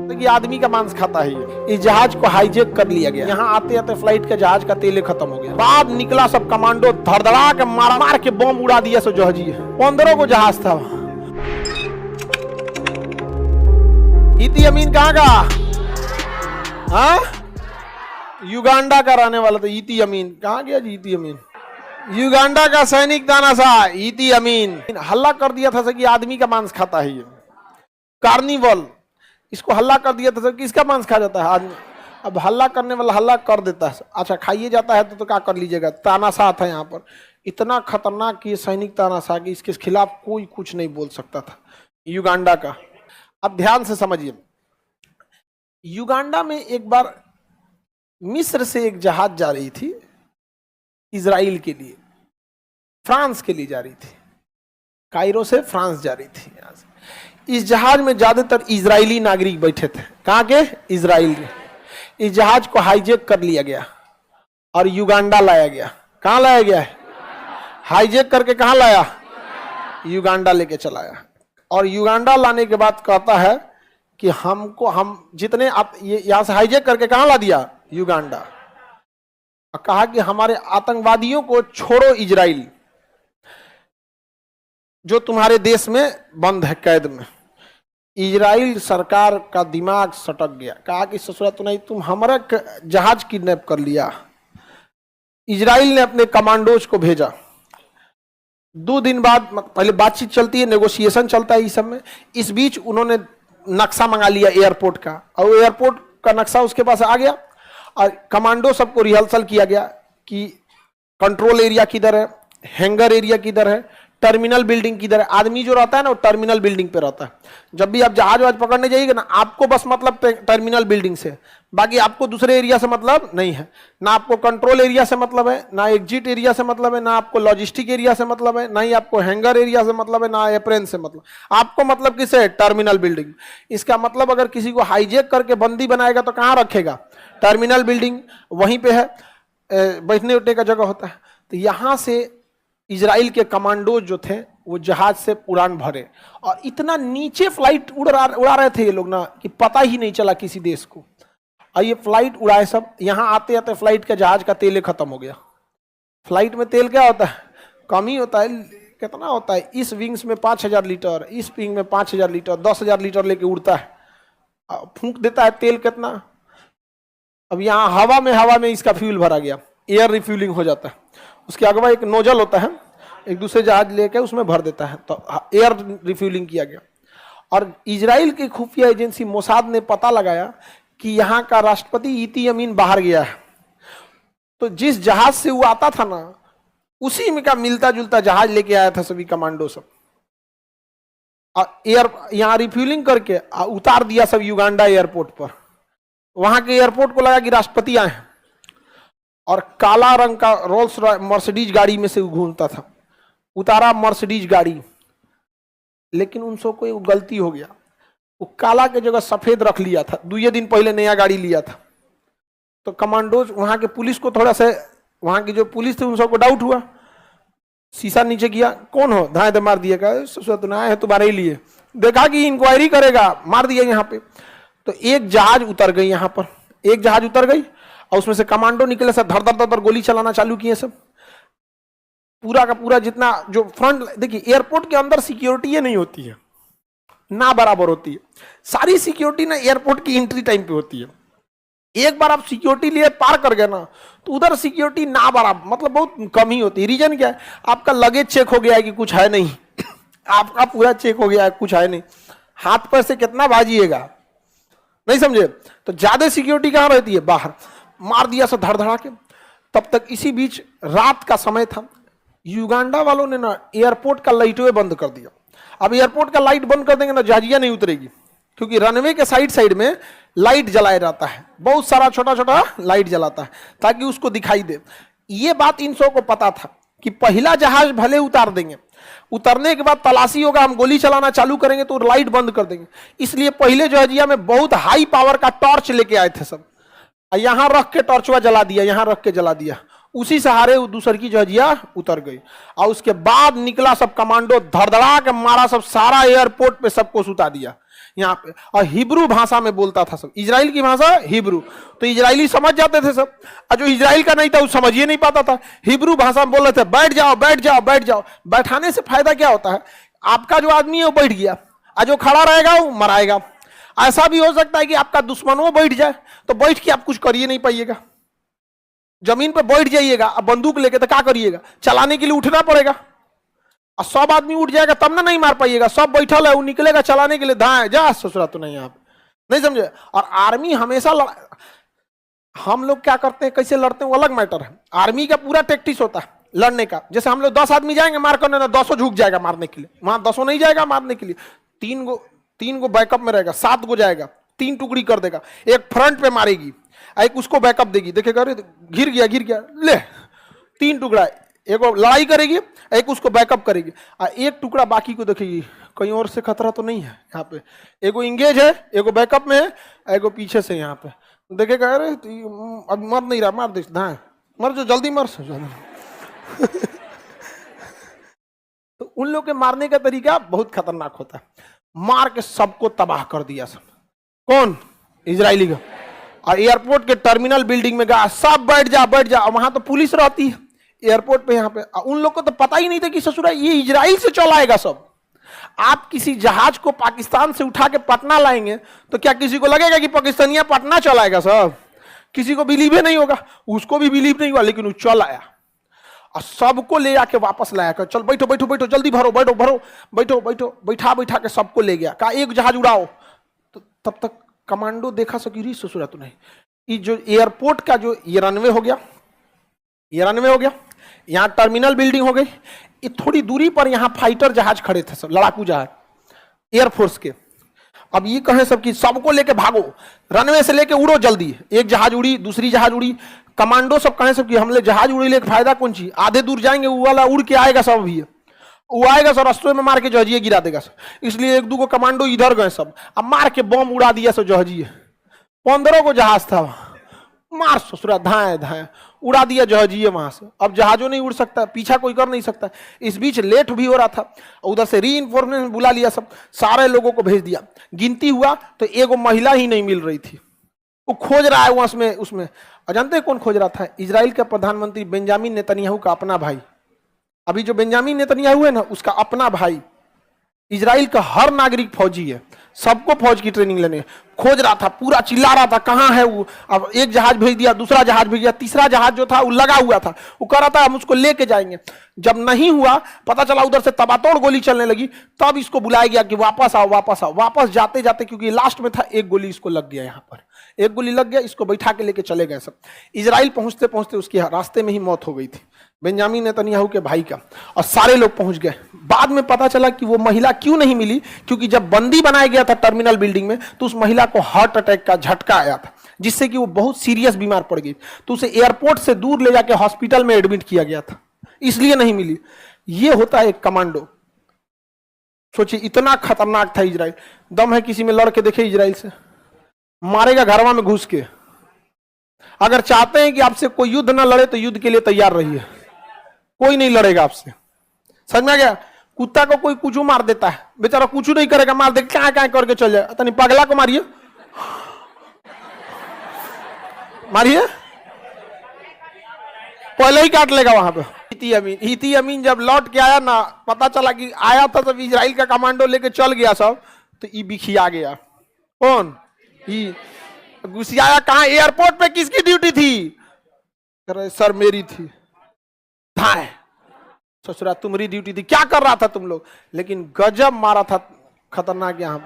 कि आदमी का मांस खाता है ये। इस जहाज को हाईजेक कर लिया गया। यहाँ आते आते फ्लाइट के जहाज का तेल खत्म हो गया। बाद निकला सब कमांडो, धड़धड़ा के मार मार के बम उड़ा दिया। सो जहाजी 15 को जहाज था। इती अमीन कहाँ का? हाँ, युगांडा का रहने वाला था। इती अमीन कहाँ गया जी? इती अमीन युगांडा का सैनिक था ना सा। इती अमीन हल्ला कर दिया था कि आदमी का मांस खाता है ये। कार्निवल इसको हल्ला कर दिया था, किसका मांस खा जाता है आदमी। अब हल्ला करने वाला हल्ला कर देता है। अच्छा खाइए जाता है तो क्या कर लीजिएगा। तानाशाह था यहाँ पर, इतना खतरनाक ये सैनिक तानाशाह कि इसके खिलाफ कोई कुछ नहीं बोल सकता था। युगांडा का अब ध्यान से समझिए। युगांडा में एक बार मिस्र से एक जहाज जा रही थी इजराइल के लिए, फ्रांस के लिए जा रही थी। कायरो से फ्रांस जा रही थी। यहाँ से इस जहाज में ज्यादातर इजरायली नागरिक बैठे थे। कहाँ के? इजराइल के। इस जहाज को हाईजेक कर लिया गया और युगांडा लाया गया। कहाँ लाया गया है? हाईजेक करके कहाँ लाया? युगांडा लेके चलाया। और युगांडा लाने के बाद कहता है कि हम जितने आप ये यहाँ से हाईजेक करके कहाँ ला दिया? युगांडा। और कहा कि हमारे आतंकवादियों को छोड़ो इजराइल, जो तुम्हारे देश में बंद है कैद में। इजराइल सरकार का दिमाग सटक गया। कहा कि ससुरा तो नहीं, तुम हमारा जहाज किडनैप कर लिया। इजराइल ने अपने कमांडोज को भेजा। 2 दिन बाद पहले बातचीत चलती है, नेगोशिएशन चलता है इस सब में। इस बीच उन्होंने नक्शा मंगा लिया एयरपोर्ट का, और एयरपोर्ट का नक्शा उसके पास आ गया। और कमांडो सबको रिहर्सल किया गया कि कंट्रोल एरिया किधर है, हैंगर एरिया किधर है, टर्मिनल बिल्डिंग किधर है। आदमी जो रहता है ना वो टर्मिनल बिल्डिंग पे रहता है। जब भी आप जहाज वाज पकड़ने जाइएगा ना, आपको बस मतलब टर्मिनल बिल्डिंग से, बाकी आपको दूसरे एरिया से मतलब नहीं है। ना आपको कंट्रोल एरिया से मतलब है, ना एग्जिट एरिया से मतलब है, ना आपको लॉजिस्टिक एरिया से मतलब है, ना ही आपको हैंगर एरिया से मतलब है, ना एप्रेन से मतलब। आपको मतलब किससे? Terminal building. इसका मतलब अगर किसी को हाईजेक करके बंदी बनाएगा तो कहाँ रखेगा? Terminal building. वहीं पे है बैठने उठने का जगह होता है। तो यहाँ से इजराइल के कमांडो जो थे वो जहाज से उड़ान भरे, और इतना नीचे फ्लाइट उड़ा रहे थे ये लोग ना कि पता ही नहीं चला किसी देश को। और ये फ्लाइट उड़ाए सब। यहाँ आते आते फ्लाइट के जहाज का तेल खत्म हो गया। फ्लाइट में तेल क्या होता है? कम ही होता है। कितना होता है? इस विंग्स में 5000 लीटर, इस विंग में 5000 लीटर, 10,000 लीटर लेके उड़ता है। फूंक देता है तेल कितना। अब यहाँ हवा में इसका फ्यूल भरा गया, एयर रिफ्यूलिंग हो जाता है। उसके अगवा एक नोजल होता है, एक दूसरे जहाज लेके उसमें भर देता है, तो एयर रिफ्यूलिंग किया गया। और इजराइल की खुफिया एजेंसी मोसाद ने पता लगाया कि यहाँ का राष्ट्रपति इती अमीन बाहर गया है। तो जिस जहाज से वो आता था ना, उसी में का मिलता जुलता जहाज लेके आया था सभी कमांडो सब। एयर यहाँ रिफ्यूलिंग करके उतार दिया सब युगांडा एयरपोर्ट पर। वहां के एयरपोर्ट को लगा कि राष्ट्रपति आए हैं। और काला रंग का रोल्स मर्सिडीज गाड़ी में से घूमता था। उतारा मर्सिडीज गाड़ी, लेकिन उन सबको कोई गलती हो गया। वो काला के जगह सफेद रख लिया था। 2 दिन पहले नया गाड़ी लिया था। तो कमांडोज वहां के पुलिस को थोड़ा सा, वहां की जो पुलिस थी उन सबको डाउट हुआ। शीशा नीचे किया, कौन हो? धाए दे मार दिया। कहा आए हैं तुम्हारे ही लिए। देखा कि इंक्वायरी करेगा, मार दिया यहाँ पे। तो एक जहाज उतर गई यहाँ पर, एक जहाज उतर गई और उसमें से कमांडो निकले, सब धर धर धर गोली चलाना चालू किए सब। पूरा का पूरा जितना जो फ्रंट, देखिए एयरपोर्ट के अंदर सिक्योरिटी नहीं होती है ना, बराबर होती है। सारी सिक्योरिटी ना एयरपोर्ट की एंट्री टाइम पे होती है। एक बार आप सिक्योरिटी लिए पार कर गए ना, तो उधर सिक्योरिटी ना बराबर मतलब बहुत कम ही होती है। रीजन क्या है? आपका लगेज चेक हो गया है कि कुछ है नहीं, आपका पूरा चेक हो गया है कुछ है नहीं, हाथ पैर से कितना भाजिएगा, नहीं समझे? तो ज्यादा सिक्योरिटी कहाँ रहती है? बाहर। मार दिया सब धड़धड़ा के। तब तक इसी बीच रात का समय था। युगांडा वालों ने ना एयरपोर्ट का लाइटवे बंद कर दिया। अब एयरपोर्ट का लाइट बंद कर देंगे ना, जहाजिया नहीं उतरेगी, क्योंकि रनवे के साइड में लाइट जलाया जाता है। बहुत सारा छोटा छोटा लाइट जलाता है ताकि उसको दिखाई दे। ये बात इन सबको पता था कि पहला जहाज भले उतार देंगे, उतरने के बाद तलाशी होगा, हम गोली चलाना चालू करेंगे तो लाइट बंद कर देंगे। इसलिए पहले जहाजिया में बहुत हाई पावर का टॉर्च लेके आए थे सब। यहां रख के टॉर्चवा जला दिया, यहां रख के जला दिया। उसी सहारे दूसर की जहाजिया उतर गई। और उसके बाद निकला सब कमांडो, धड़धड़ा के मारा सब, सारा एयरपोर्ट पे सबको सुता दिया यहाँ पे, और हिब्रू भाषा में बोलता था सब। इजराइल की भाषा हिब्रू, तो इजरायली समझ जाते थे सब, और जो इजराइल का नहीं था वो समझ ही नहीं पाता था। हिब्रू भाषा में बोल रहे थे बैठ जाओ बैठ जाओ बैठ जाओ। बैठाने से फायदा क्या होता है, आपका जो आदमी है वो बैठ गया, और जो खड़ा रहेगा वो मराएगा। ऐसा भी हो सकता है कि आपका दुश्मन वो बैठ जाए, तो बैठ के आप कुछ करिए नहीं पाइएगा। जमीन पे बैठ जाइएगा, अब बंदूक लेके तो क्या करिएगा, चलाने के लिए उठना पड़ेगा, और सब आदमी उठ जाएगा तब ना नहीं मार पाइएगा। सब बैठल है, वो निकलेगा चलाने के लिए, धाए जा ससुरा तो नहीं, आप नहीं समझे। और आर्मी हमेशा हम लोग क्या करते हैं, कैसे लड़ते हैं वो अलग मैटर है। आर्मी का पूरा टैक्टिस होता है लड़ने का। जैसे हम लोग 10 आदमी जाएंगे मार करने, ना 200 झुक जाएगा मारने के लिए, वहां 200 नहीं जाएगा मारने के लिए, तीन गो बैकअप में रहेगा, 7 गो जाएगा, 3 टुकड़ी कर देगा, एक फ्रंट पे मारेगी, एक उसको बैकअप देगी, देखेगा अरे गिर गया ले 3 टुकड़ा, एक लड़ाई करेगी, एक उसको बैकअप करेगी, और एक टुकड़ा बाकी को देखेगी कहीं और से खतरा तो नहीं है। यहाँ पे एगो इंगेज है, एगो बैकअप में है, एगो पीछे से यहाँ पे देखेगा अरे अब मर नहीं रहा, मार दे धाए, मर जो जल्दी मर सो जल्दी। तो उन लोग के मारने का तरीका बहुत खतरनाक होता है, मार के सबको तबाह कर दिया सब। कौन? इजरायली का। और एयरपोर्ट के टर्मिनल बिल्डिंग में गया, सब बैठ जा, वहां तो पुलिस रहती है एयरपोर्ट पे, यहाँ पे उन लोग को तो पता ही नहीं था कि ससुरा ये इजराइल से चला आएगा सब। आप किसी जहाज को पाकिस्तान से उठा के पटना लाएंगे तो क्या किसी को लगेगा कि पाकिस्तानिया पटना चलाएगा सब? किसी को बिलीव ही नहीं होगा, उसको भी बिलीव नहीं हुआ, लेकिन वो चल आया और सबको ले जाके वापस लाया कर, चल बैठो बैठो बैठो जल्दी भरो बैठो भरो बैठो बैठो, बैठा के सबको ले गया, कहा एक जहाज उड़ाओ। तो तब तक कमांडो देखा सकी रही ससुरा तो नहीं, ये जो एयरपोर्ट का जो ये रनवे हो गया, यहाँ टर्मिनल बिल्डिंग हो गई, ये थोड़ी दूरी पर यहाँ फाइटर जहाज खड़े थे सब, लड़ाकू जहाज एयरफोर्स के। अब ये कहें सब कि सबको लेके भागो, रनवे से लेके उड़ो जल्दी। एक जहाज उड़ी, दूसरी जहाज उड़ी, कमांडो सब कहें सब कि हमले जहाज उड़ी लेके फायदा कौन चीज, आधे दूर जाएंगे वो वाला उड़ के आएगा सब, भी वो आएगा सब रस्तों में मार के जहाजिए गिरा देगा सब। इसलिए 1-2 कमांडो इधर गए सब, अब मार के बम उड़ा दिया सब जहाजिए। 15 को जहाज था, मार ससुरा धाए उड़ा दिया जहाजिए वहां से। अब जहाजों नहीं उड़ सकता, पीछा कोई कर नहीं सकता। इस बीच लेट भी हो रहा था, उधर से रीइंफोर्समेंट बुला लिया सब, सारे लोगों को भेज दिया। गिनती हुआ तो एगो महिला ही नहीं मिल रही थी, वो खोज रहा है उसमें। जानते हैं कौन खोज रहा था? इजराइल का प्रधानमंत्री बेंजामिन नेतन्याहू का अपना भाई। अभी जो बेंजामिन नेतन्याहू है ना, उसका अपना भाई इजराइल का हर नागरिक फौजी है, सबको फौज की ट्रेनिंग लेने खोज रहा था, पूरा चिल्ला रहा था कहाँ है वो। अब एक जहाज भेज दिया, दूसरा जहाज भेज दिया, तीसरा जहाज जो था वो लगा हुआ था, वो कह रहा था हम उसको लेके जाएंगे। जब नहीं हुआ, पता चला उधर से तबातोड़ गोली चलने लगी, तब इसको बुलाया गया कि वापस आओ वापस आओ। वापस जाते जाते क्योंकि लास्ट में था, एक गोली इसको लग गया, यहाँ पर एक गोली लग गया, इसको बैठा के लेके चले गए सब। इजराइल पहुंचते पहुंचते उसकी रास्ते में ही मौत हो गई थी, बेंजामिन नेतन्याहू के भाई का, और सारे लोग पहुंच गए। बाद में पता चला कि वो महिला क्यों नहीं मिली, क्योंकि जब बंदी बनाया गया था टर्मिनल बिल्डिंग में, तो उस महिला को हार्ट अटैक का झटका आया था, जिससे कि वो बहुत सीरियस बीमार पड़ गई। तो उसे एयरपोर्ट से दूर ले जाके हॉस्पिटल में एडमिट किया गया था, इसलिए नहीं मिली। ये होता है एक कमांडो। सोचिए इतना खतरनाक था इजराइल। दम है किसी में लड़ के देखे इजराइल से, मारेगा घरवा में घुस के। अगर चाहते हैं कि आपसे कोई युद्ध ना लड़े तो युद्ध के लिए तैयार रहिए, कोई नहीं लड़ेगा आपसे। समझ में आ गया? कुत्ता को कोई कुछ मार देता है, बेचारा कुछ नहीं करेगा, मार दे क्या क्या करके चल जाए। तनी पगला को मारिए, पहले ही काट लेगा वहां पे। इती अमीन जब लौट के आया ना, पता चला कि आया था तब इजराइल का कमांडो लेके चल गया सब, तो ई बिखिया गया। कौन? ई घुसियाया कहां? एयरपोर्ट पे किसकी ड्यूटी थी? अरे सर मेरी थी। धाए ससुरा तुम्हारी ड्यूटी थी, क्या कर रहा था तुम लोग? लेकिन गजब मारा था खतरनाक यहाँ पे।